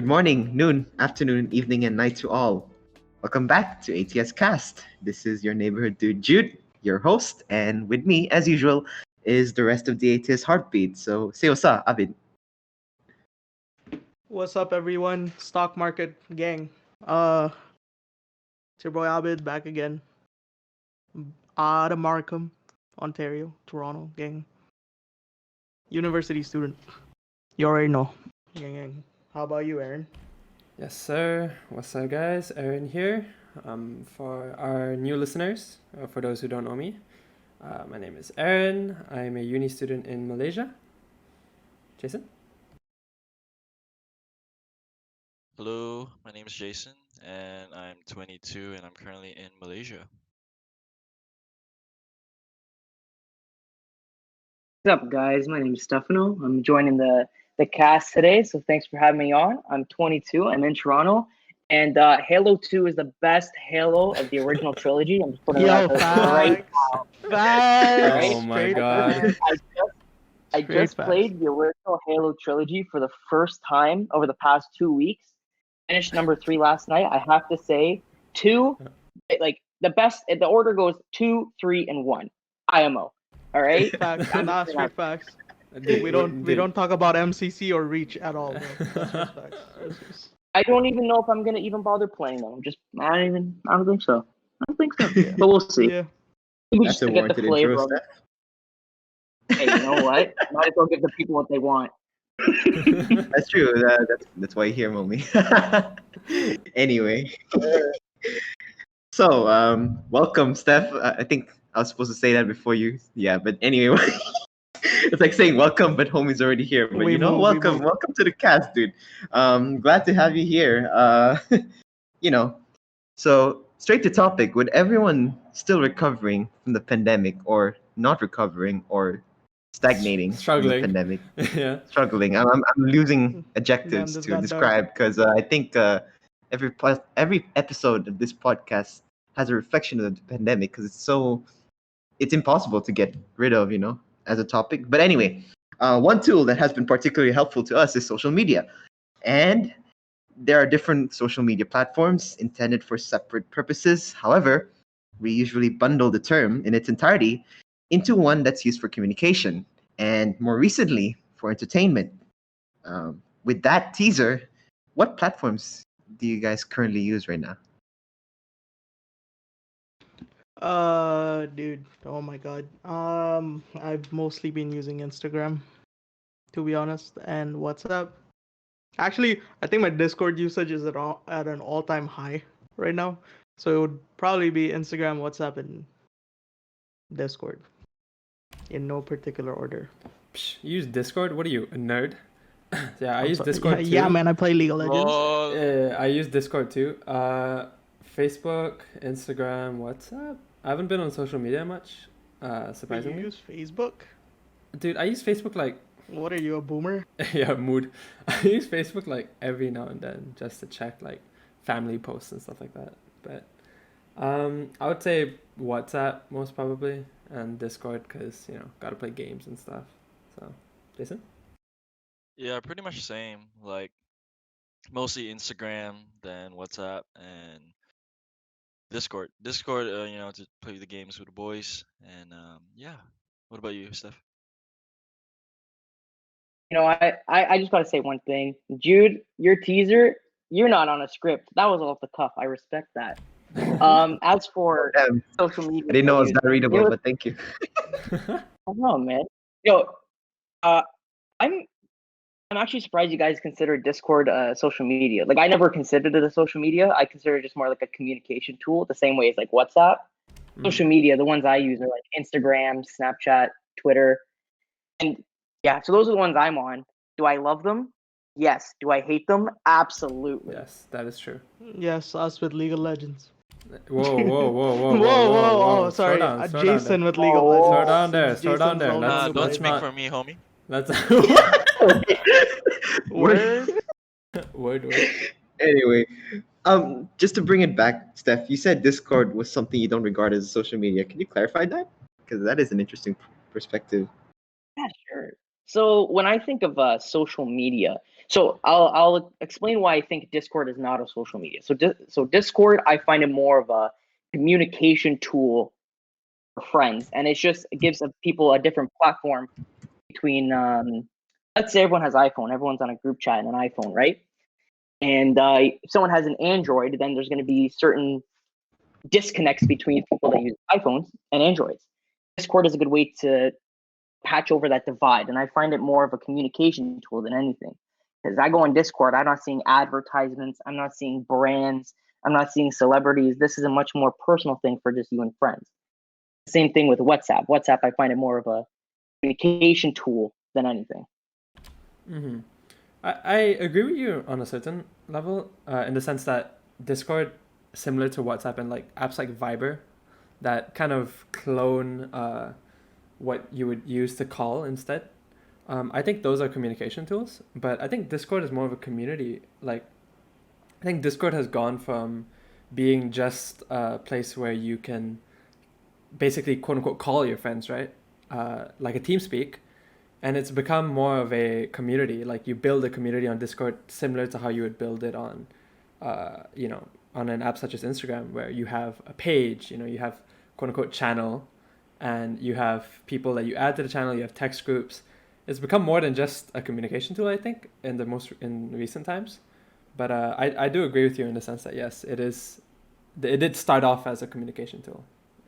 Good morning, noon, afternoon, evening, and night to all. Welcome back to ATSCast. This is your neighborhood dude, Jude, your host, and with me, as usual, is the rest of the ATS heartbeat. So, say what's up, Abid. What's up, everyone? Stock market gang. It's your boy Abid back again. Out of Markham, Ontario, Toronto gang. University student. You already know. Gang. How about you, Aaron? Yes, sir. What's up, guys? Aaron here. For our new listeners, for those who don't know me, my name is Aaron. I'm a uni student in Malaysia. Jason? Hello, my name is Jason, and I'm 22, and I'm currently in Malaysia. What's up, guys? My name is Stefano. I'm joining the cast today, so thanks for having me on. I'm 22. I'm in Toronto, and Halo 2 is the best Halo of the original trilogy. I'm just putting that right now. Facts. Oh my god. I just played the original Halo trilogy for the first time over the past 2 weeks. Finished number 3 last night. I have to say, 2, like the best. The order goes 2, 3, and 1. IMO. All right. Facts. Straight facts. We don't talk about MCC or Reach at all. Bro. That's just facts. I don't even know if I'm gonna even bother playing them. I don't think so. Yeah. But we'll see. Yeah. Maybe That's just a to get the warranted flavor intro, of it. Steph. Hey, you know what? Might as well give the people what they want. That's true. That's why you hear mommy. Anyway, so welcome, Steph. I think I was supposed to say that before you. Yeah, but anyway, it's like saying welcome, but homie's already here. But welcome to the cast, dude. Glad to have you here. So straight to topic. With everyone still recovering from the pandemic, or not recovering, or stagnating Struggling. from the pandemic, Yeah. struggling. I'm losing adjectives this to got describe because I think every episode of this podcast has a reflection of the pandemic because it's impossible to get rid of, as a topic. But anyway, one tool that has been particularly helpful to us is social media, and there are different social media platforms intended for separate purposes. However, we usually bundle the term in its entirety into one that's used for communication and more recently for entertainment. With that teaser, what platforms do you guys currently use right now? Dude. Oh my god. I've mostly been using Instagram, to be honest, and WhatsApp. Actually, I think my Discord usage is at an all-time high right now. So it would probably be Instagram, WhatsApp, and Discord. In no particular order. Psh, you use Discord? What are you, a nerd? Yeah, I use Discord too. Yeah, man, I play League of Legends. I use Discord too. Facebook, Instagram, WhatsApp. I haven't been on social media much, surprisingly. You use Facebook? Dude, I use Facebook like... What are you, a boomer? Yeah, mood. I use Facebook like every now and then just to check like family posts and stuff like that. But I would say WhatsApp most probably, and Discord because, gotta play games and stuff. So, Jason? Yeah, pretty much the same. Like, mostly Instagram, then WhatsApp, and Discord. Discord, to play the games with the boys. And yeah. What about you, Steph? I just gotta say one thing. Jude, your teaser, you're not on a script. That was off the cuff. I respect that. As for social media, I didn't know it was that readable, but thank you. I don't know, man. I'm actually surprised you guys consider Discord social media. Like, I never considered it a social media. I consider it just more like a communication tool, the same way as like WhatsApp. Social media, the ones I use are like Instagram, Snapchat, Twitter, and yeah. So those are the ones I'm on. Do I love them? Yes. Do I hate them? Absolutely. Yes, that is true. Yes, us with League of Legends. Whoa. Whoa. Sorry, Jason with League of Legends. Slow down there. Don't speak for me, homie. Let's... Word. Anyway, just to bring it back, Steph, you said Discord was something you don't regard as social media. Can you clarify that? Because that is an interesting perspective. Yeah, sure. So when I think of social media, so I'll explain why I think Discord is not a social media. So Discord, I find it more of a communication tool for friends, and it gives people a different platform between. Let's say everyone has iPhone, everyone's on a group chat in an iPhone, right? And if someone has an Android, then there's going to be certain disconnects between people that use iPhones and Androids. Discord is a good way to patch over that divide, and I find it more of a communication tool than anything. Because I go on Discord, I'm not seeing advertisements, I'm not seeing brands, I'm not seeing celebrities. This is a much more personal thing for just you and friends. Same thing with WhatsApp. WhatsApp, I find it more of a communication tool than anything. Mm-hmm. I agree with you on a certain level, in the sense that Discord, similar to WhatsApp and like apps like Viber, that kind of clone what you would use to call instead. I think those are communication tools, but I think Discord is more of a community. Like, I think Discord has gone from being just a place where you can basically quote unquote call your friends, right? Like a TeamSpeak, and it's become more of a community. Like you build a community on Discord similar to how you would build it on, on an app such as Instagram, where you have a page, you have quote unquote channel, and you have people that you add to the channel. You have text groups. It's become more than just a communication tool, I think, in recent times. But I do agree with you in the sense that yes, it is. It did start off as a communication tool,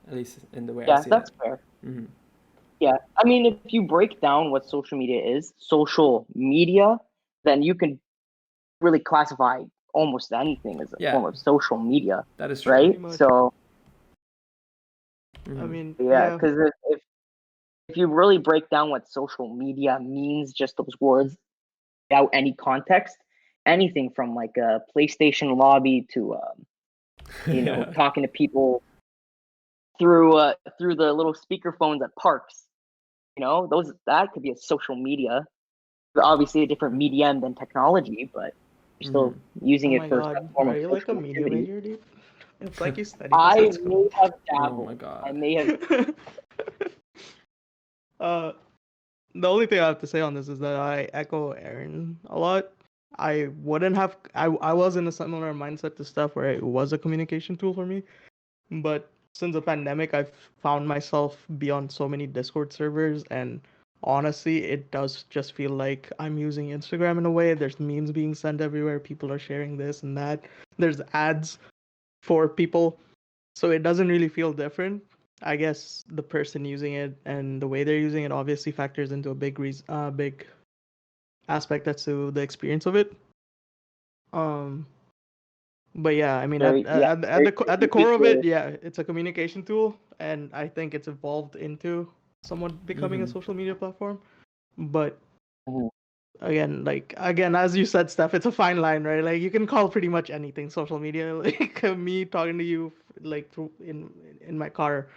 at least in the way I Yeah, see that's it. fair. Mm-hmm. Yeah, I mean, if you break down what social media, then you can really classify almost anything as a Yeah. form of social media, That is true. right? Pretty much. So I mean, yeah, because if you really break down what social media means, just those words without any context, anything from like a PlayStation lobby to Yeah. talking to people through the little speaker phones at parks, that could be a social media. Obviously a different medium than technology, but you're still using oh it my for some god, form are of you like a social media activity. major, dude? It's like you study I this at may school. have Oh dabbled. my god. I may have. The only thing I have to say on this is that I echo Aaron a lot. I wouldn't have. I was in a similar mindset to stuff where it was a communication tool for me, but since the pandemic, I've found myself be on so many Discord servers, and honestly, it does just feel like I'm using Instagram in a way. There's memes being sent everywhere. People are sharing this and that. There's ads for people, so it doesn't really feel different. I guess the person using it and the way they're using it obviously factors into a big aspect as to the experience of it. Um, but yeah, I mean, Very, yeah, very at the core of it, mutual. yeah, it's a communication tool, and I think it's evolved into somewhat becoming a Mm-hmm. social media platform. But Mhm. again, as you said, Steph, it's a fine line, right? Like you can call pretty much anything social media. Like me talking to you, like through in my car,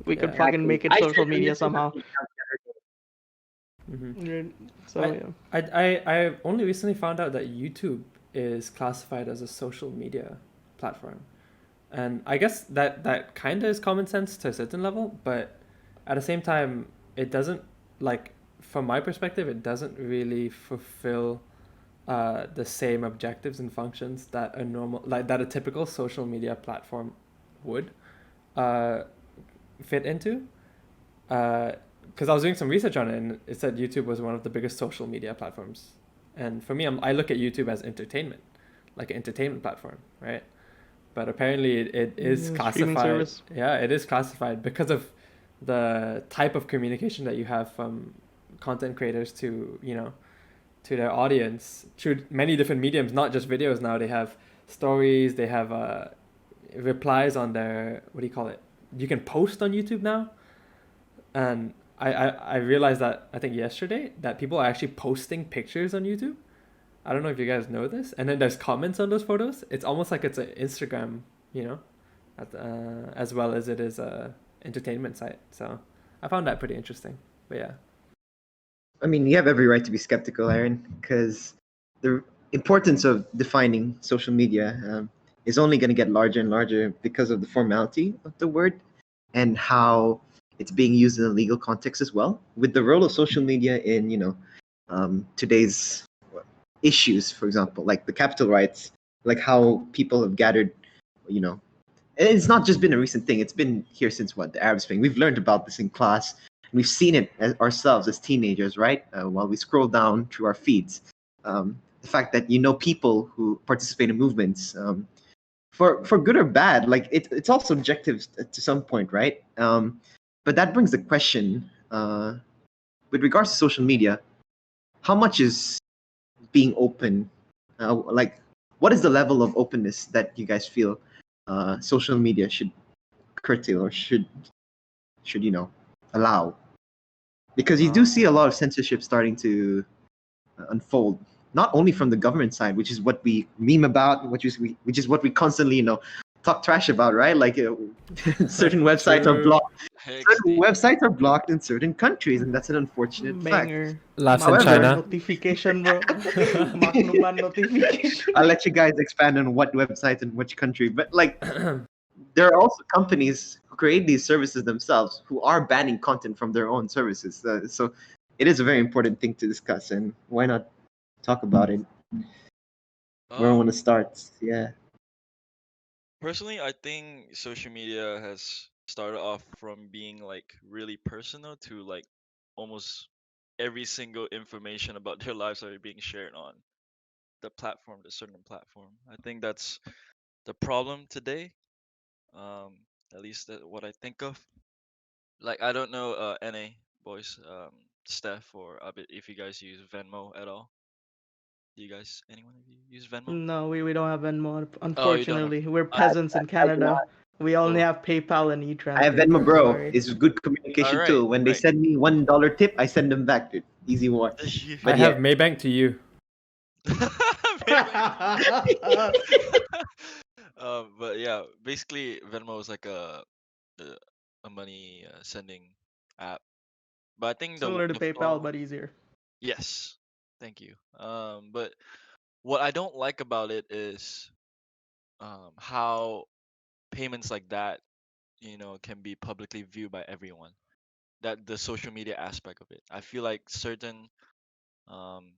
we could Yeah. fucking Exactly. make it I social said I'm media just gonna somehow. take out the other day. Mm-hmm. Right. So I, yeah. I only recently found out that YouTube is classified as a social media platform. And I guess that kind of is common sense to a certain level, but at the same time, it doesn't, like, from my perspective, it doesn't really fulfill the same objectives and functions that a typical social media platform would uh, fit into. Because I was doing some research on it, and it said YouTube was one of the biggest social media platforms. And for me, I look at YouTube as entertainment, like an entertainment platform, right? But apparently, it is Yeah, streaming classified. service. Yeah, it is classified because of the type of communication that you have from content creators to to their audience through many different mediums, not just videos. Now they have stories, they have replies on their, what do you call it? You can post on YouTube now, and I realized that, I think yesterday, that people are actually posting pictures on YouTube. I don't know if you guys know this. And then there's comments on those photos. It's almost like it's an Instagram, as well as it is a entertainment site. So I found that pretty interesting. But yeah. I mean, you have every right to be skeptical, Aaron, because the importance of defining social media is only going to get larger and larger because of the formality of the word and how it's being used in a legal context as well. With the role of social media in, today's issues, for example, like the capital rights, like how people have gathered, you know, and it's not just been a recent thing. It's been here since what, the Arab Spring. We've learned about this in class. We've seen it ourselves as teenagers, right? While we scroll down through our feeds. The fact that people who participate in movements, for good or bad, like it's all subjective to some point, right? But that brings the question, with regards to social media, how much is being open? Like, what is the level of openness that you guys feel social media should curtail or should allow? Because you do see a lot of censorship starting to unfold, not only from the government side, which is what we meme about, which is what we constantly talk trash about, right? Like certain websites are blocked. Certain websites are blocked in certain countries, and that's an unfortunate fact. Banger. Laughs in However, China. Notification, bro. Maknuman notification. I'll let you guys expand on what websites and which country, but like there are also companies who create these services themselves who are banning content from their own services. So it is a very important thing to discuss, and why not talk about it? Where I want to start? Yeah. Personally, I think social media has started off from being like really personal to like almost every single information about their lives are being shared on the certain platform. I think that's the problem today. Um, at least what I think of. Like I don't know, NA boys, Steph or Abid, if you guys use Venmo at all. Do you guys, anyone of you use Venmo? No, we don't have Venmo. Oh, you don't have. Unfortunately, we're I, peasants in I do Canada. not. We only Oh, have PayPal and I have e-transfer, Venmo, bro. bro. Sorry. It's good all communication right, too. When they right. send me $1 tip, I send them back, dude. Easy one. I But have yeah, Maybank to you. But yeah, basically Venmo is like a, a money sending app. But I think Similar to the PayPal, flaw, but easier. yes, thank you. But what I don't like about it is how payments like that, can be publicly viewed by everyone. That the social media aspect of it. I feel like um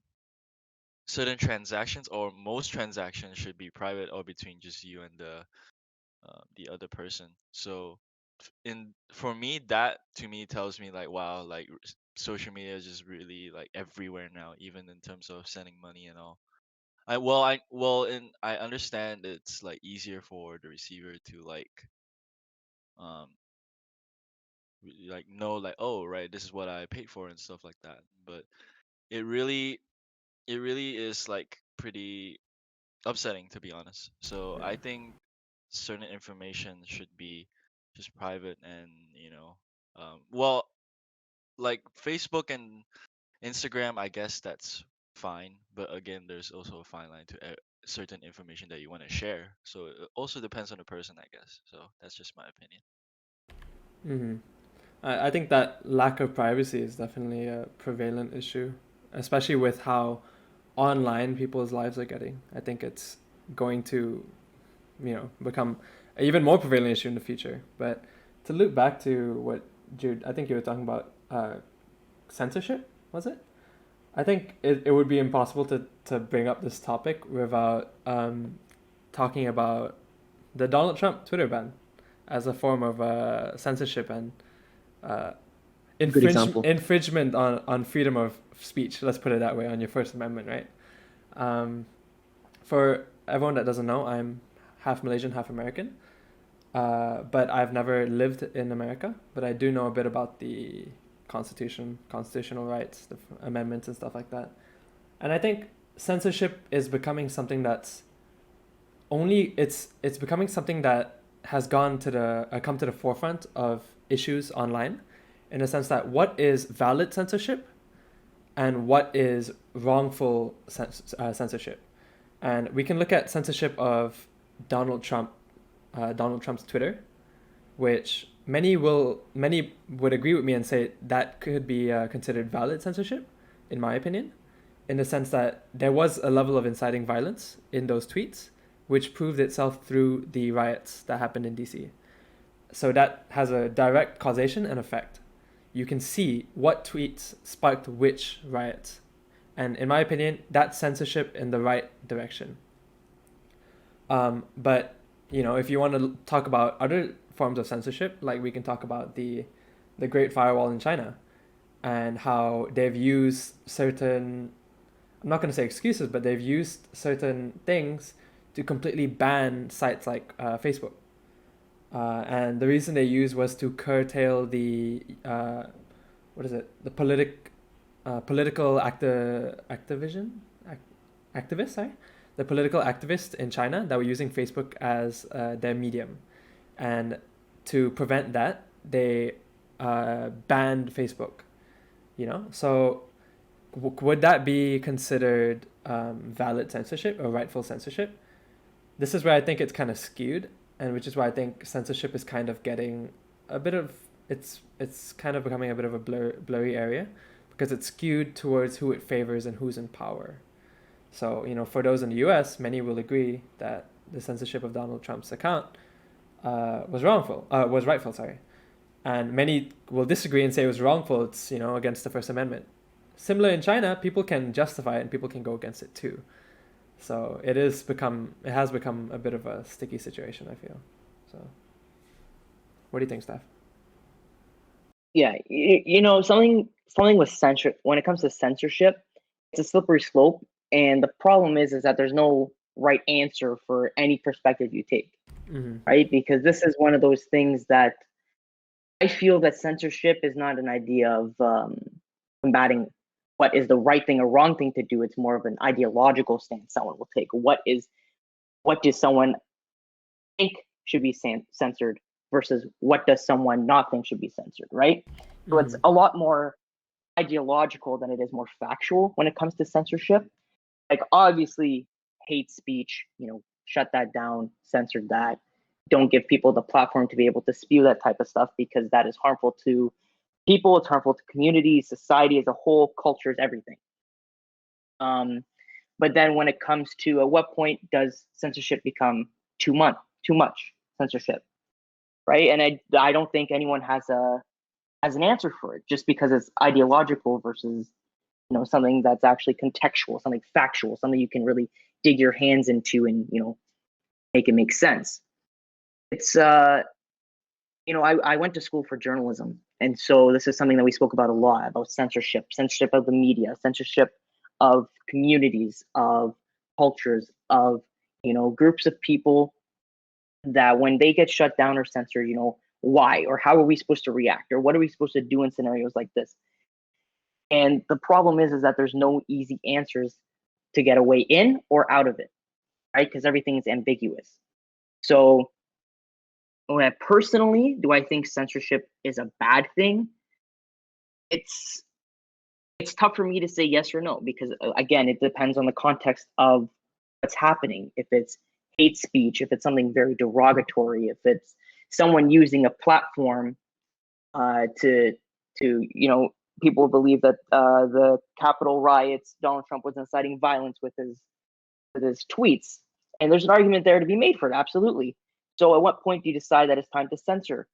certain transactions or most transactions should be private or between just you and the other person. So in for me, that to me tells me like wow, like social media is just really like everywhere now, even in terms of sending money and all. And I understand it's like easier for the receiver to um like know like, oh right, this is what I paid for and stuff like that. But it really it really is like pretty upsetting, to be honest. So Yeah. I think certain information should be just private and well, like Facebook and Instagram, I guess that's fine. But again, there's also a fine line to certain information that you want to share. So it also depends on the person, I guess. So that's just my opinion. Mm-hmm. I think that lack of privacy is definitely a prevalent issue, especially with how online people's lives are getting. I think it's going to, become an even more prevalent issue in the future. But to loop back to what Jude, I think you were talking about censorship, was it? I think it would be impossible to bring up this topic without talking about the Donald Trump Twitter ban as a form of censorship and uh, good example. infringement on freedom of speech. Let's put it that way, on your First Amendment, right? For everyone that doesn't know, I'm half Malaysian, half American. But I've never lived in America. But I do know a bit about the Constitution, constitutional rights, the amendments and stuff like that. And I think censorship is becoming something that's it's becoming something that has come to the forefront of issues online, in the sense that what is valid censorship and what is wrongful censorship. And we can look at censorship of Donald Trump's Twitter, which many would agree with me and say that could be considered valid censorship, in my opinion, in the sense that there was a level of inciting violence in those tweets, which proved itself through the riots that happened in DC. So that has a direct causation and effect. You can see what tweets sparked which riots, And in my opinion, that's censorship in the right direction. But if you want to talk about other forms of censorship, like we can talk about the Great Firewall in China, and how they've used certain, I'm not going to say excuses, but they've used certain things to completely ban sites like Facebook. And the reason they used was to curtail the the political activists, sorry, the political activists in China that were using Facebook as their medium, and to prevent that, they banned Facebook. So would that be considered valid censorship or rightful censorship? This is where I think it's kind of skewed, and which is why I think censorship is kind of getting a bit of it's kind of becoming a bit of a blurry area, because it's skewed towards who it favors and who's in power. So for those in the U.S., many will agree that the censorship of Donald Trump's account was rightful, sorry, and many will disagree and say it was wrongful. It's against the First Amendment. Similar in China, people can justify it and people can go against it too. So it has become a bit of a sticky situation, I feel. So what do you think, Steph? Yeah, something with censorship. When it comes to censorship, it's a slippery slope, and the problem is that there's no right answer for any perspective you take, right? Because this is one of those things that I feel that censorship is not an idea of combating what is the right thing or wrong thing to do. It's more of an ideological stance someone will take. What does someone think should be censored versus what does someone not think should be censored, right? So it's a lot more ideological than it is more factual when it comes to censorship. Like, obviously, hate speech, shut that down, censored that. Don't give people the platform to be able to spew that type of stuff, because that is harmful to people, it's harmful to communities, society as a whole, cultures, everything. But then when it comes to at what point does censorship become too much censorship, right? And I don't think anyone has an answer for it, just because it's ideological versus something that's actually contextual, something factual, something you can really dig your hands into and make it make sense. It's I went to school for journalism, and so this is something that we spoke about a lot, about censorship of the media, censorship of communities, of cultures, of groups of people, that when they get shut down or censored, why or how are we supposed to react, or what are we supposed to do in scenarios like this? And the problem is that there's no easy answers to get a way in or out of it, right? Because everything is ambiguous. So personally, do I think censorship is a bad thing? It's tough for me to say yes or no, because again, it depends on the context of what's happening. If it's hate speech, if it's something very derogatory, if it's someone using a platform to people believe that the Capitol riots, Donald Trump was inciting violence with his tweets, and there's an argument there to be made for it, absolutely. So at what point do you decide that it's time to censor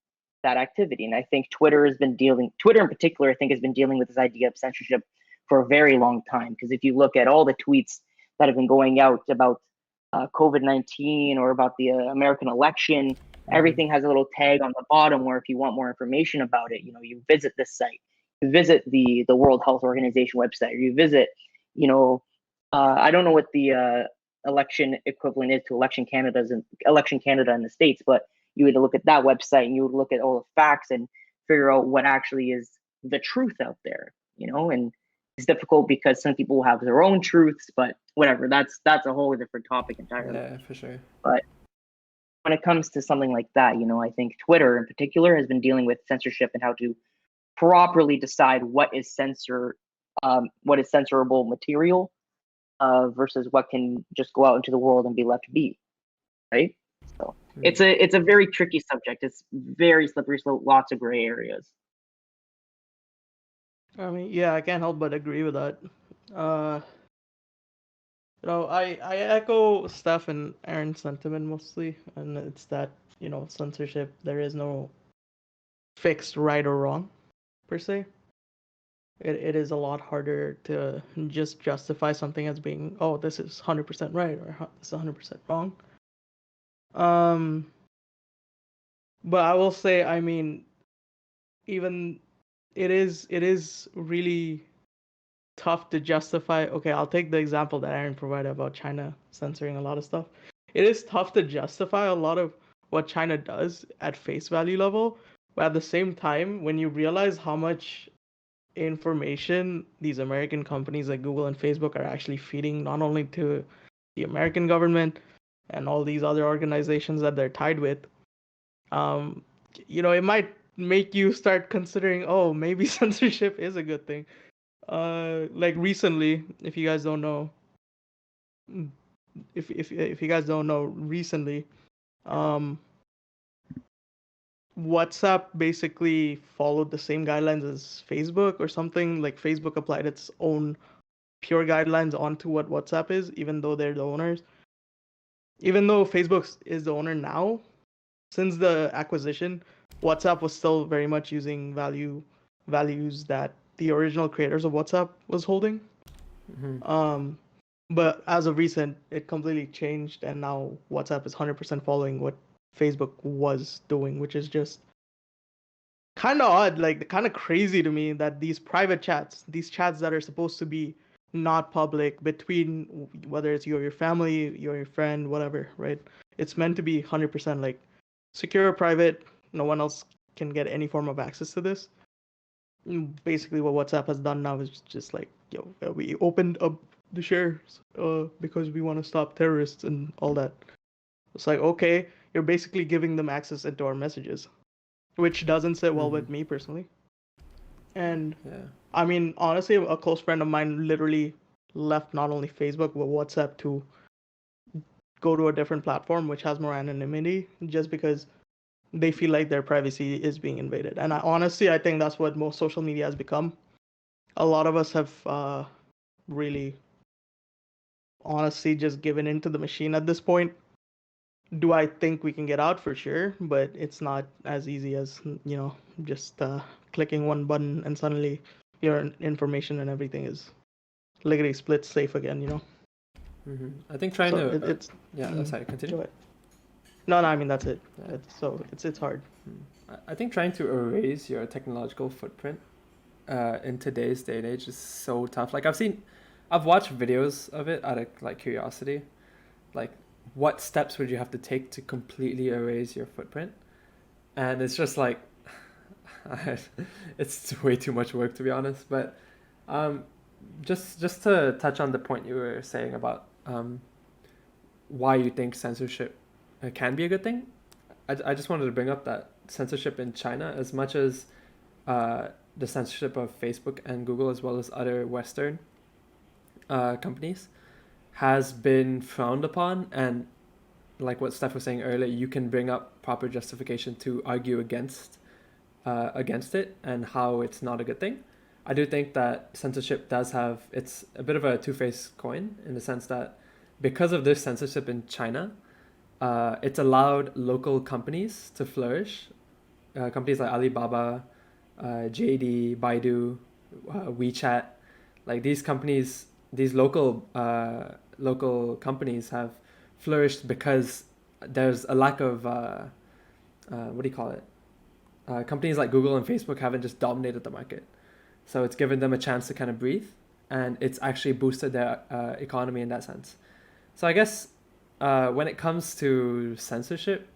that activity? And I think Twitter in particular, I think, has been dealing with this idea of censorship for a very long time. Because if you look at all the tweets that have been going out about COVID-19 or about the American election, everything has a little tag on the bottom where if you want more information about it, you visit this site, you visit the World Health Organization website, or you visit, I don't know what the election equivalent is to Election Canada in the States, but you would look at that website and you would look at all the facts and figure out what actually is the truth out there, and it's difficult because some people have their own truths, but whatever, that's a whole different topic entirely. Yeah, for sure. But when it comes to something like that, I think Twitter in particular has been dealing with censorship and how to properly decide what is censorable material versus what can just go out into the world and be left be, right? So it's a very tricky subject. It's very slippery slope, lots of gray areas. I mean, yeah, I can't help but agree with that. I echo Steph and Aaron's sentiment mostly, and it's that censorship, there is no fixed right or wrong per se. it is a lot harder to just justify something as being, oh, this is 100% right or this is 100% wrong. Um, but I will say, I mean, even it is really tough to justify. Okay, I'll take the example that Aaron provided about China censoring a lot of stuff. It is tough to justify a lot of what China does at face value level, but at the same time, when you realize how much information these American companies like Google and Facebook are actually feeding not only to the American government and all these other organizations that they're tied with, um, it might make you start considering, oh, maybe censorship is a good thing. Like recently, if you guys don't know, if you guys don't know, recently, um, WhatsApp basically followed the same guidelines as Facebook or something. Like Facebook applied its own pure guidelines onto what WhatsApp is, even though they're the owners. Even though Facebook is the owner now, since the acquisition, WhatsApp was still very much using values that the original creators of WhatsApp was holding. Mm-hmm. But as of recent, it completely changed, and now WhatsApp is 100% following what Facebook was doing, which is just kind of odd, like kind of crazy to me that these private chats, these chats that are supposed to be not public between whether it's you or your family, you or your friend, whatever, right? It's meant to be 100% like secure, private. No one else can get any form of access to this. Basically, what WhatsApp has done now is just like, yo, we opened up the shares because we want to stop terrorists and all that. It's like, okay, you're basically giving them access into our messages, which doesn't sit well with Mm-hmm. me personally. And Yeah. I mean, honestly, a close friend of mine literally left not only Facebook but WhatsApp to go to a different platform which has more anonymity, just because they feel like their privacy is being invaded. And I think that's what most social media has become. A lot of us have really, honestly, just given into the machine at this point. Do I think we can get out? For sure, but it's not as easy as, just clicking one button and suddenly your information and everything is lickety split safe again. Mm-hmm. I think trying So to it's yeah. Sorry, go continue. ahead. No, I mean that's it. Yeah. It's hard. I think trying to erase your technological footprint in today's day and age is so tough. Like I've watched videos of it out of like curiosity. Like, what steps would you have to take to completely erase your footprint? And it's just like, it's way too much work, to be honest. But um, just to touch on the point you were saying about why you think censorship can be a good thing, I just wanted to bring up that censorship in China, as much as the censorship of Facebook and Google, as well as other Western companies, has been frowned upon. And like what Steph was saying earlier, you can bring up proper justification to argue against it and how it's not a good thing. I do think that censorship it's a bit of a two-faced coin, in the sense that because of this censorship in China, it's allowed local companies to flourish. Companies like Alibaba, JD, Baidu, WeChat, like these companies, these local companies have flourished because there's a lack of what do you call it? Companies like Google and Facebook haven't just dominated the market, so it's given them a chance to kind of breathe, and it's actually boosted their economy in that sense. So I guess when it comes to censorship,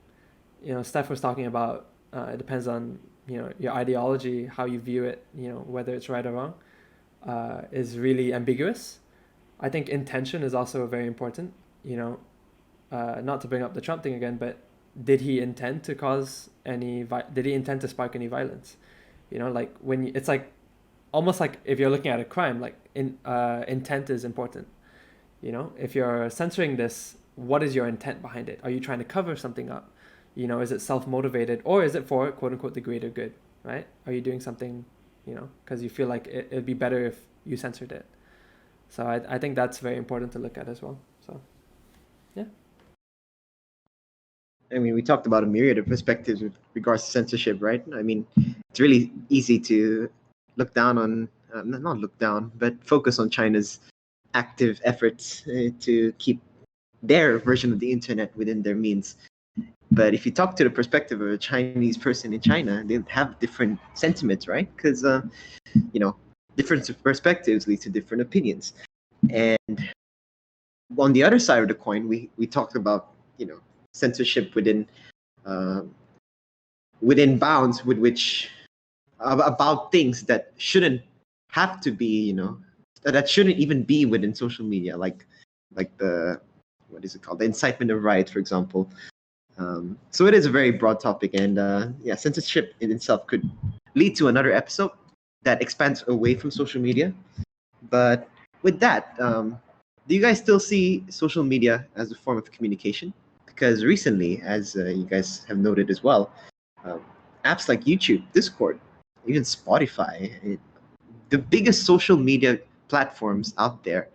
Steph was talking about it depends on your ideology, how you view it, whether it's right or wrong, is really ambiguous. I think intention is also very important. Not to bring up the Trump thing again, but did he intend to did he intend to spark any violence? Like it's like almost like if you're looking at a crime, like intent is important. If you're censoring this, what is your intent behind it? Are you trying to cover something up? Is it self-motivated, or is it for quote unquote the greater good, right? Are you doing something, because you feel like it'd be better if you censored it? So I think that's very important to look at as well. So, yeah. I mean, we talked about a myriad of perspectives with regards to censorship, right? I mean, it's really easy to look down on not look down, but focus on China's active efforts to keep their version of the internet within their means. But if you talk to the perspective of a Chinese person in China, they have different sentiments, right? Because you know, different perspectives lead to different opinions. And on the other side of the coin, we talked about censorship uh, within bounds with which about things that shouldn't have to be that shouldn't even be within social media, like the what is it called, the incitement of riots, for example. So it is a very broad topic, and yeah, censorship in itself could lead to another episode that expands away from social media. But with that, do you guys still see social media as a form of communication? Because recently, as you guys have noted as well, um, apps like YouTube, Discord, even Spotify, the biggest social media platforms out there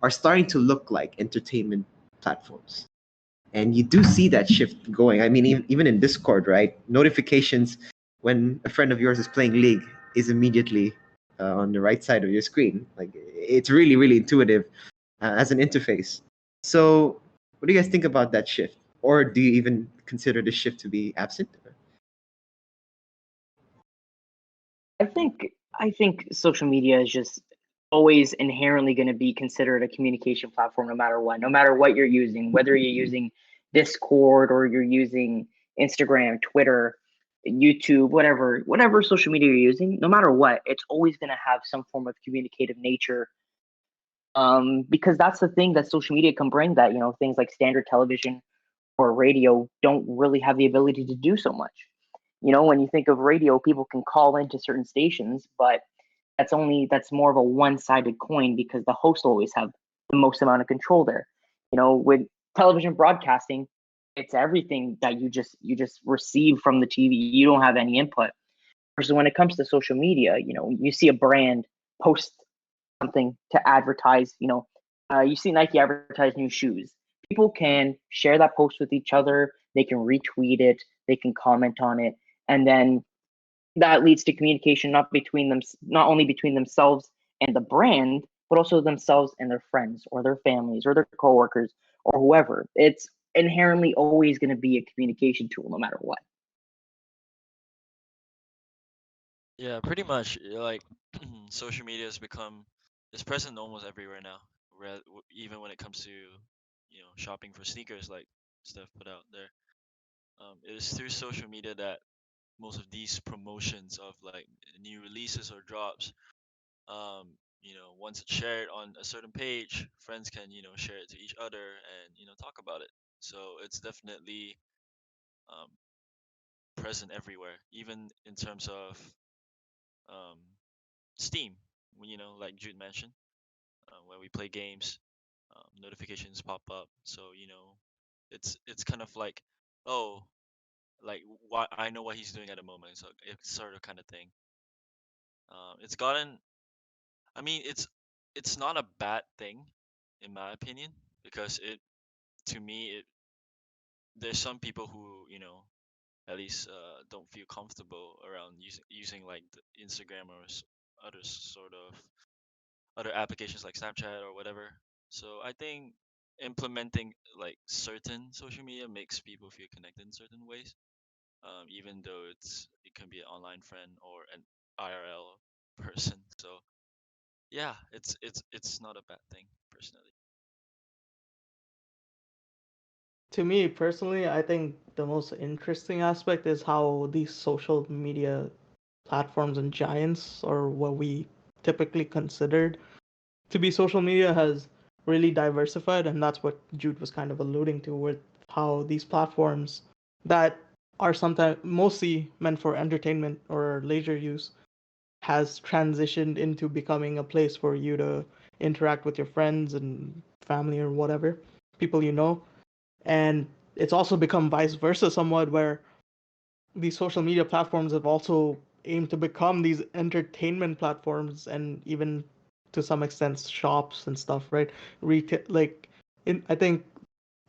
are starting to look like entertainment platforms. And you do see that shift going. I mean, even in Discord, right? Notifications when a friend of yours is playing League is immediately on the right side of your screen. Like, it's really, really intuitive as an interface. So, what do you guys think about that shift? Or do you even consider the shift to be absent? I think social media is just always inherently going to be considered a communication platform no matter what you're using, whether you're using Discord or you're using Instagram, Twitter, YouTube, whatever social media you're using, no matter what, it's always going to have some form of communicative nature. Because that's the thing that social media can bring, that things like standard television or radio don't really have the ability to do so much. When you think of radio, people can call into certain stations, but that's more of a one-sided coin because the host will always have the most amount of control there. With television broadcasting, it's everything that you just receive from the TV. You don't have any input. Versus when it comes to social media, you see a brand post something to advertise. You see Nike advertise new shoes. People can share that post with each other. They can retweet it. They can comment on it, and then that leads to communication not only between themselves and the brand, but also themselves and their friends or their families or their coworkers or whoever. It's inherently always going to be a communication tool no matter what. Yeah, pretty much. Like social media has become it's present almost everywhere now. Even when it comes to shopping for sneakers, like Steph put out there. It is through social media that most of these promotions of like new releases or drops, once it's shared on a certain page, friends can share it to each other and talk about it. So it's definitely um, present everywhere, even in terms of um, Steam. When like Jude mentioned, when we play games, notifications pop up. So it's kind of like, oh, like why I know what he's doing at the moment. So it's sort of kind of thing. It's gotten. I mean, it's not a bad thing, in my opinion, because it to me it there's some people who at least don't feel comfortable around using like the Instagram or other sort of other applications like Snapchat or whatever. So I think implementing like certain social media makes people feel connected in certain ways, even though it can be an online friend or an IRL person. So yeah, it's not a bad thing personally. To me personally, I think the most interesting aspect is how these social media platforms and giants, or what we typically considered to be social media, has really diversified, and that's what Jude was kind of alluding to, with how these platforms that are sometimes mostly meant for entertainment or leisure use has transitioned into becoming a place for you to interact with your friends and family or whatever people you know. And it's also become vice versa somewhat, where these social media platforms have also aimed to become these entertainment platforms, and even to some extent shops and stuff, right? Retail, like, I think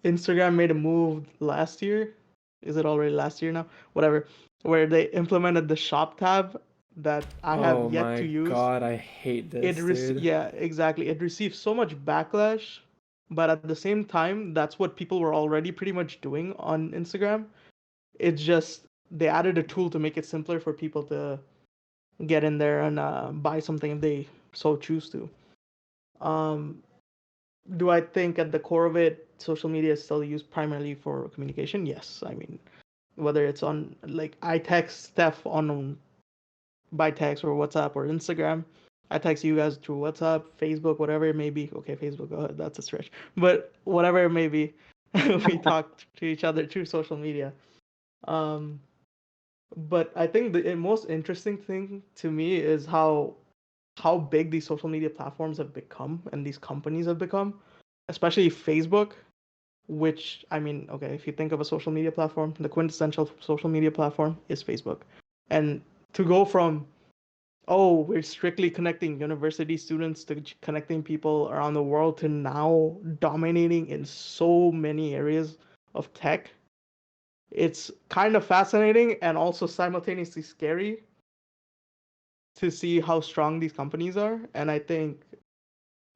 Instagram made a move last year. Is it already last year now? Whatever. Where they implemented the shop tab that I Oh have yet my to use. god, I hate this, dude. Yeah, exactly. It receives so much backlash, but at the same time, that's what people were already pretty much doing on Instagram. It's just they added a tool to make it simpler for people to get in there and buy something if they so choose to. Um, do I think at the core of it, social media is still used primarily for communication? Yes. I mean, whether it's on like I text Steph on by text or WhatsApp or Instagram. I text you guys through WhatsApp, Facebook, whatever it may be. Okay, Facebook, that's a stretch. But whatever it may be, we talk to each other through social media. Um, but I think the most interesting thing to me is how big these social media platforms have become and these companies have become, especially Facebook, which I mean, okay, if you think of a social media platform, the quintessential social media platform is Facebook. And to go from, oh, we're strictly connecting university students to connecting people around the world to now dominating in so many areas of tech, it's kind of fascinating and also simultaneously scary to see how strong these companies are. And I think,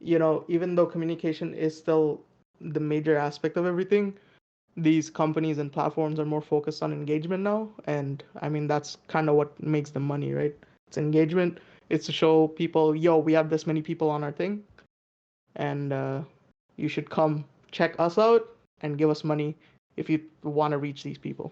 even though communication is still the major aspect of everything, these companies and platforms are more focused on engagement now. And I mean, that's kind of what makes them money, right? It's engagement. It's to show people, yo, we have this many people on our thing, and you should come check us out and give us money if you want to reach these people.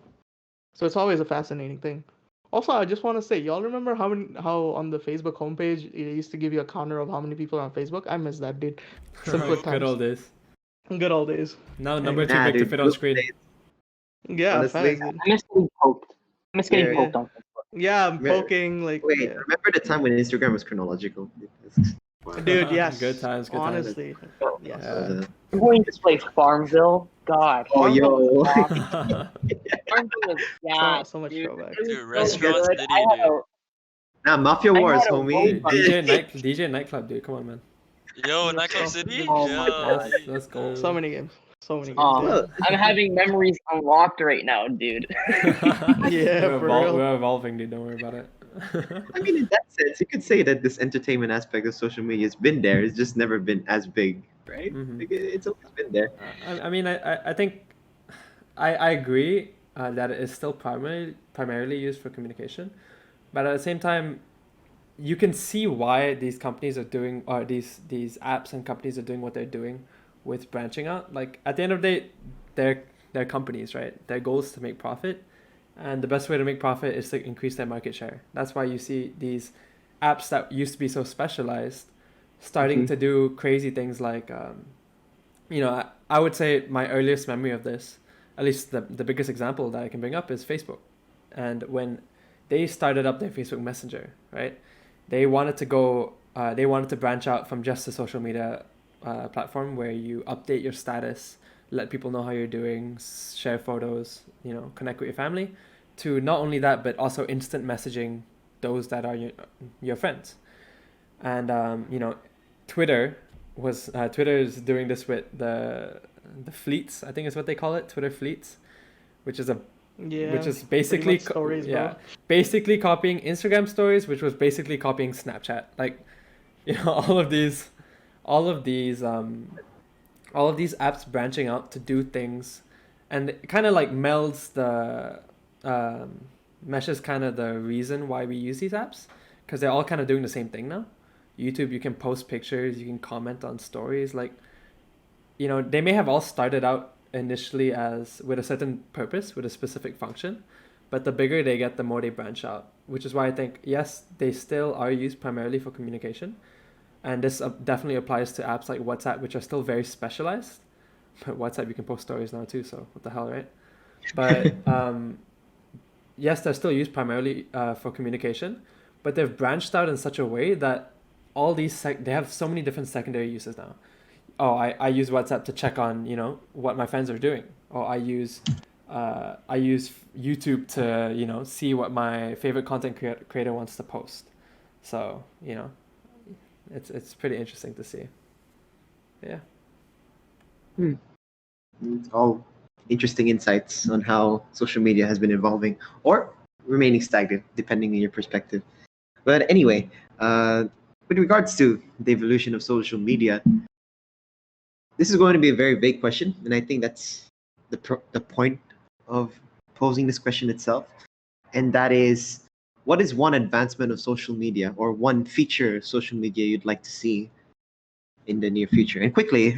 So it's always a fascinating thing. Also, I just want to say, y'all remember how on the Facebook homepage it used to give you a counter of how many people are on Facebook? I miss that, dude. Simpler Good times. old days. Good old days. Now number Anyway. too Nah, big to dude. fit on Those screen. days, Yeah, honestly. facts, dude. I miss getting poked. I miss getting Yeah. poked on Facebook. Yeah, I'm Remember- poking, like, Wait, yeah. remember the time when Instagram was chronological? Dude, yes. Good times, good times. Honestly, yes. Yeah. I'm going to play Farmville. God. Oh, Farmville yo. was awesome. Farmville was gas, So much dude. throwback. It was Dude, so Restaurant good. City, I had dude. Nah, Mafia I Wars, had a homie. robot. DJ nightclub, dude. Come on, man. Yo, Let's Nightclub go. City? Oh my Yeah. Let's go. So many games. So many games. Well, I'm having memories unlocked right now, dude. Yeah, for real. We're evolving, dude. Don't worry about it. I mean, in that sense, you could say that this entertainment aspect of social media has been there. It's just never been as big, right? Mhm. Like, it's always been there. I mean, I think I agree that it is still primarily used for communication, but at the same time, you can see why these companies are doing, or these apps and companies are doing what they're doing with branching out. Like at the end of the day, they're companies, right? Their goal is to make profit, and the best way to make profit is to increase their market share. That's why you see these apps that used to be so specialized starting Mhm. to do crazy things like I would say my earliest memory of this, at least the biggest example that I can bring up, is Facebook. And when they started up their Facebook Messenger, right? They wanted to branch out from just a social media platform where you update your status, let people know how you're doing, share photos, connect with your family, to not only that, but also instant messaging those that are your friends. And Twitter is doing this with the fleets, I think is what they call it, Twitter fleets, which is Yeah. which is pretty basically much stories, bro. basically copying Instagram stories, which was basically copying Snapchat. Like, all of these apps branching out to do things, and it kind of like melds the meshes kind of the reason why we use these apps, because they're all kind of doing the same thing now. YouTube, you can post pictures, you can comment on stories. Like, they may have all started out initially as with a certain purpose, with a specific function, but the bigger they get, the more they branch out, which is why I think, yes, they still are used primarily for communication, and this definitely applies to apps like WhatsApp, which are still very specialized. But WhatsApp, you can post stories now too, so what the hell, right? But yes, they're still used primarily for communication, but they've branched out in such a way that all these they have so many different secondary uses now. Oh, I use WhatsApp to check on what my friends are doing. Or I use YouTube to see what my favorite content creator wants to post. So it's pretty interesting to see. Yeah. It's all interesting insights on how social media has been evolving or remaining stagnant, depending on your perspective. But anyway, with regards to the evolution of social media, this is going to be a very vague question, and I think that's the point of posing this question itself, and that is, what is one advancement of social media or one feature of social media you'd like to see in the near future? And quickly,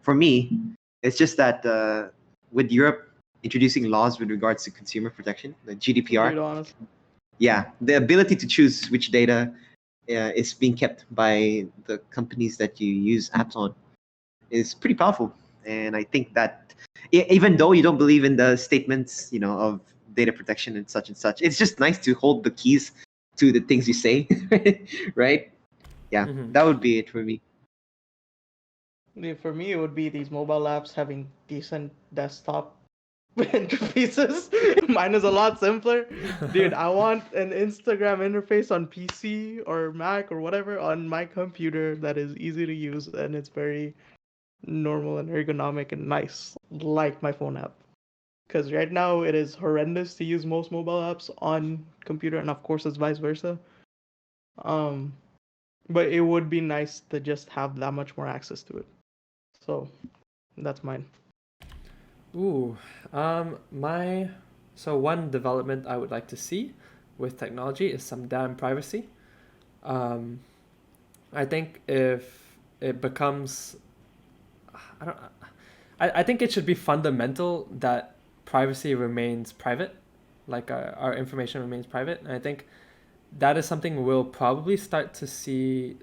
for me, it's just that with Europe introducing laws with regards to consumer protection, the GDPR, Dude, honestly. yeah, the ability to choose which data is being kept by the companies that you use apps on is pretty powerful. And I think that even though you don't believe in the statements, of data protection and such, it's just nice to hold the keys to the things you say, right? Yeah, Mhm. that would be it for me. For me, it would be these mobile apps having decent desktop interfaces. Mine is a lot simpler. Dude, I want an Instagram interface on PC or Mac or whatever on my computer that is easy to use and it's very normal and ergonomic and nice, like my phone app. Because right now it is horrendous to use most mobile apps on computer, and of course it's vice versa. Um, but it would be nice to just have that much more access to it. So that's mine. Ooh, my so one development I would like to see with technology is some damn privacy. Um, I think if it becomes, I don't, I think it should be fundamental that privacy remains private, like our information remains private. And I think that is something we'll probably start to see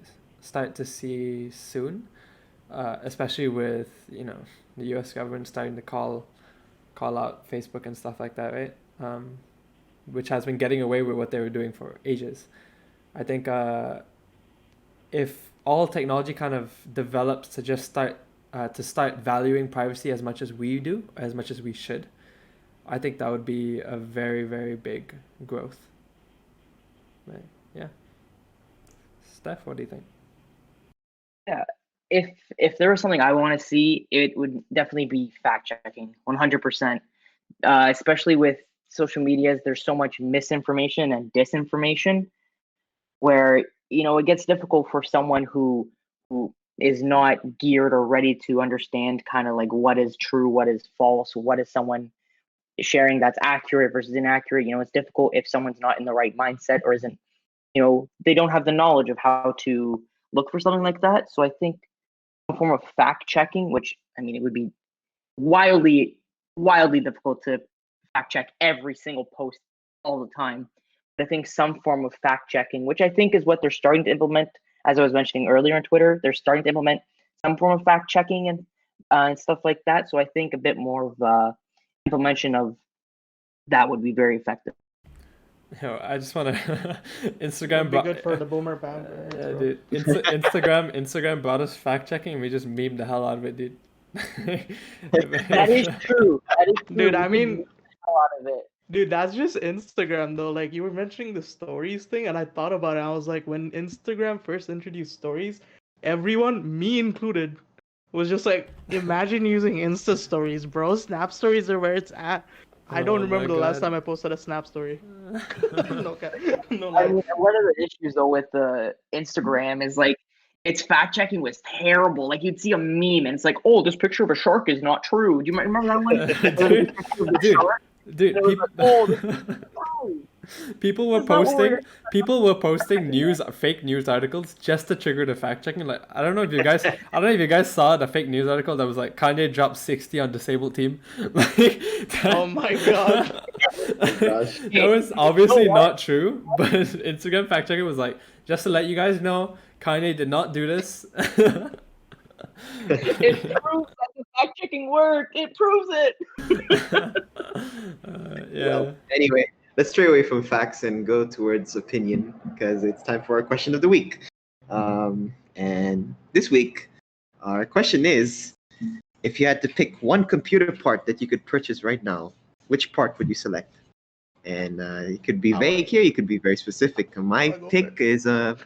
soon, especially with the U.S. government starting to call out Facebook and stuff like that, right? Which has been getting away with what they were doing for ages. I think if all technology kind of develops to just start valuing privacy as much as we do, as much as we should, I think that would be a very, very big growth. Right? Yeah. Steph, what do you think? Yeah. If there was something I want to see, it would definitely be fact checking, 100%. Especially with social medias, there's so much misinformation and disinformation where it gets difficult for someone who is not geared or ready to understand kind of like what is true, what is false, what is someone sharing that's accurate versus inaccurate. It's difficult if someone's not in the right mindset or isn't, they don't have the knowledge of how to look for something like that. So I think some form of fact checking, which I mean, it would be wildly, wildly difficult to fact check every single post all the time. But I think some form of fact checking, which I think is what they're starting to implement, as I was mentioning earlier on Twitter, they're starting to implement some form of fact checking and stuff like that. So I think a bit more of implementation of that would be very effective. I just want to Instagram Would be good for the boomer bandwidth, bro. dude. Instagram brought us fact checking, and we just memed the hell out of it, dude. That is true. That is true. Dude, I We did mean, make a lot of it. dude, that's just Instagram though. Like you were mentioning the stories thing, and I thought about it. I was like, when Instagram first introduced stories, everyone, me included, was just like, imagine using Insta stories, bro. Snap stories are where it's at. I don't Oh my remember the last God. time I posted a Snap story. No, no I lie. mean, one of the issues though with the Instagram is like its fact checking was terrible. Like you'd see a meme and it's like, oh, this picture of a shark is not true. Do you remember that one? Dude, dude, dude, It was like, oh, this is true. people were That's not what we're- posting fake news articles just to trigger the fact checking. Like I don't know if you guys saw the fake news article that was like Kanye dropped 60 on disabled team. Like Oh my god. Gosh. that was obviously not true, but Instagram fact checking was like, just to let you guys know, Kanye did not do this. It proves that the fact checking worked. It proves it. Yeah. Well, anyway, let's stray away from facts and go towards opinion because it's time for our question of the week. And this week, our question is, if you had to pick one computer part that you could purchase right now, which part would you select? And it could be vague here, you could be very specific. My I'll go pick is a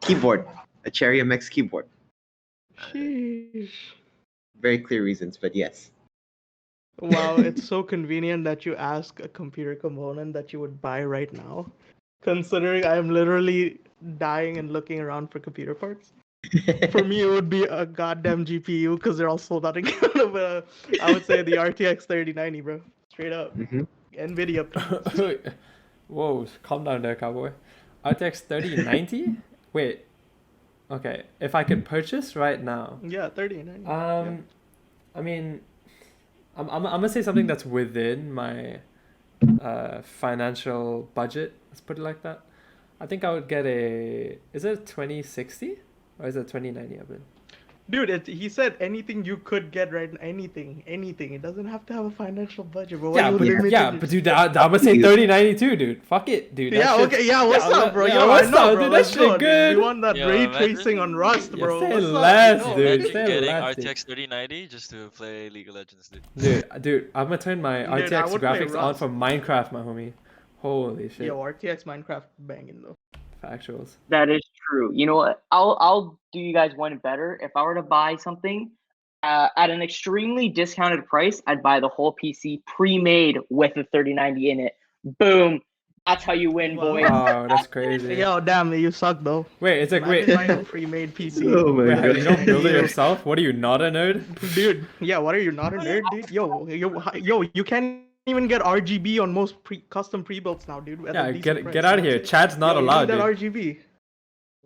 keyboard, a Cherry MX keyboard. Sheesh. Very clear reasons, but yes. Wow, it's so convenient that you ask a computer component that you would buy right now. considering I am literally dying and looking around for computer parts. For me, it would be a goddamn GPU because they're all sold out again. But I would say the RTX 3090, bro. Straight up. Mhm. NVIDIA, please. Whoa, calm down there, cowboy. RTX 3090? Wait. Okay, if I could purchase right now. Yeah, 3090. I mean, I'm gonna say something that's within my financial budget. Let's put it like that. I think I would get a. Is it a 2060 or is it 2090? I've been. Dude, he said anything you could get right now. Anything. It doesn't have to have a financial budget, but Yeah, but dude, I'm gonna say 3092, dude. Fuck it, dude. Yeah, That shit's- okay, yeah, what's up, bro? yeah, Yo, what's I know, up, bro. dude? Let's That go, shit dude. good. We want that Yo, ray imagine- tracing on Rust, Yeah, bro. say What's up? less, Yo, dude. Imagine Say getting less, dude. RTX 3090 just to play League of Legends, dude. Dude, I'm gonna turn my Dude, I RTX would play graphics on Rust. for Minecraft, my homie. Holy shit. Yo, RTX Minecraft banging though. Factuals. That is true. You know what? I'll do you guys one better. If I were to buy something at an extremely discounted price, I'd buy the whole PC pre-made with a 3090 in it. Boom. That's how you win, Wow. boys. Wow, that's crazy. Yo, damn, you suck though. Wait, it's like Imagine wait. buying a pre-made PC. Oh my Wait, god. you don't build it yourself? What are you, not a nerd? Dude, yeah, what are you, not a nerd, dude? Yo, you can't even get RGB on most custom pre-builts now, dude. at a Yeah, decent price, get out you of know here. what I'm Chad's not saying? Yo, allowed, you need dude.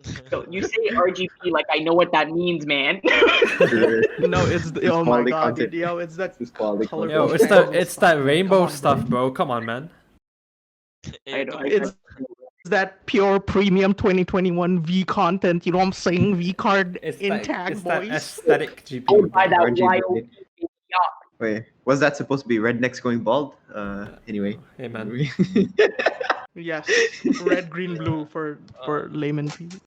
that RGB. So you say RGB like I know what that means, man. No, oh my quality god, content. dude. Yo, it's that This quality colorful Yo, content. it's that rainbow Come on, stuff, bro. bro. Come on, man. Hey, I don't- don't- It's that pure premium 2021 V content. You know what I'm saying? V card It's intact, that boys. aesthetic I would GPU. buy that RGB. wild. Wait, was that supposed to be rednecks going bald? Anyway. Hey, man. Yes, red, green, blue for layman people.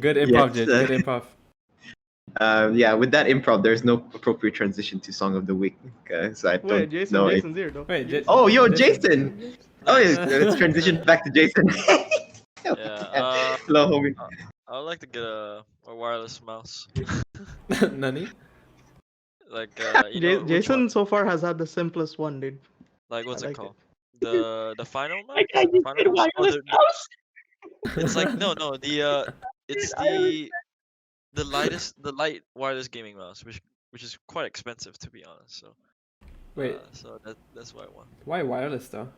Good improv, Yes, Jit. Good improv. Yeah, with that improv, there's no appropriate transition to song of the week. So I don't Wait, Jason, know. Jason's here though. Wait, Jit. Oh, yo, Jason! Oh, yeah, let's transition back to Jason. Yeah, Hello, homie. I would like to get a wireless mouse. Nani? Like, you know, which Jason one? so far has had the simplest one, dude. Like, what's I it like it. called? The final mouse? Like I just Final did mouse? Oh, wireless mouse. it's like no, it's the light wireless gaming mouse, which is quite expensive to be honest. So Wait, so that's why I want. why wireless though?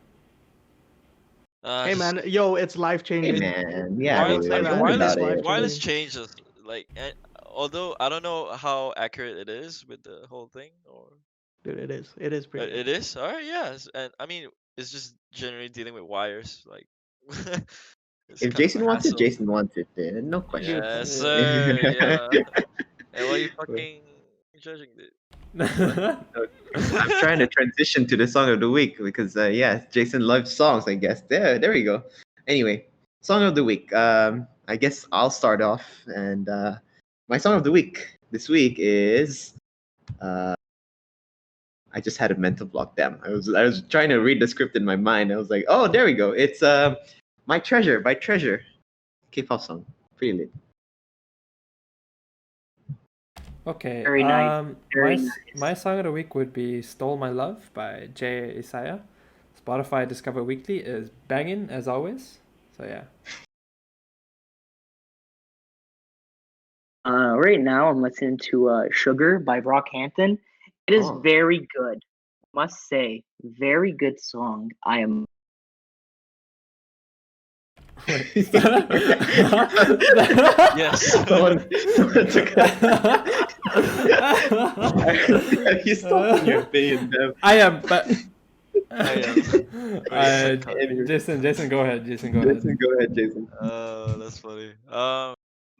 Hey man, yo, it's life Hey, changing. man. Yeah, wireless, dude, I what mean, wireless, about it? wireless changing. changes like, although I don't know how accurate it is with the whole thing, or Dude, it is pretty. it is. All right, yes, and I mean it's just generally dealing with wires, like. It's If kind of a Jason wants it, hassle. Jason wants it. No question. Yes, sir. Yeah. And why are you fucking judging it? I'm trying to transition to the song of the week because yeah, Jason loves songs, I guess. There we go. Anyway, song of the week. I guess I'll start off, and my song of the week this week is I just had a mental block. Damn, I was trying to read the script in my mind. I was like, oh, there we go. It's My Treasure by Treasure. K-pop song. Pretty lit. Okay. Very nice, very my, nice. my song of the week would be "Stole My Love" by Jay Isaiah. Spotify Discover Weekly is banging as always. So yeah. Right now I'm listening to Sugar by Brockhampton. It is Oh. very good. Must say, very good song. I am Wait. Yes. Someone took You stopped in your opinion, Dev. I am, but I am. Jason, go ahead. Jason, go ahead. Jason, go ahead, Jason. That's funny.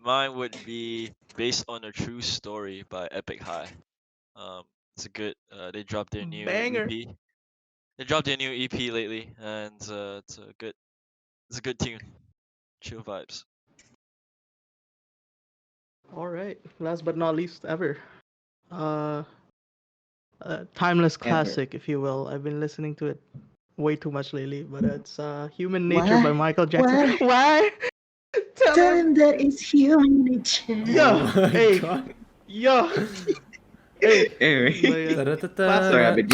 Mine would be Based on a True Story by Epic High. It's a good. They dropped their new Banger. EP. They dropped their new EP lately, and it's a good tune. Chill vibes. All right. Last but not least, ever. Timeless classic, if you will. I've been listening to it way too much lately, but it's Human Nature by Michael Jackson. Why? Tell him. that is human nature. Yeah. Oh my Hey. God. Yo. Hey, Anyway, classic. sorry, I've been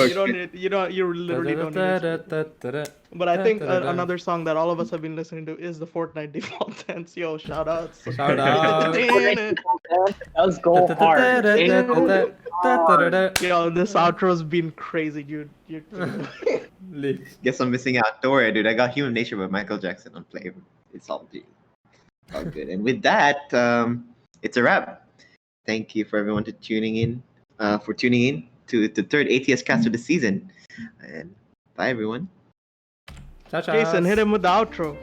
You literally don't need it. But I think another song that all of us have been listening to is the Fortnite default dance. Yo, shout outs. Shout out. That was go hard. Yo, this outro's been crazy, dude. Leave. guess I'm missing out. Don't worry, dude. I got Human Nature by Michael Jackson on play. It's all good. All good. And with that, it's a wrap. Thank you for everyone tuning in to the third ATScast of the season. And bye, everyone. Ciao, ciao. Jason, hit him with the outro.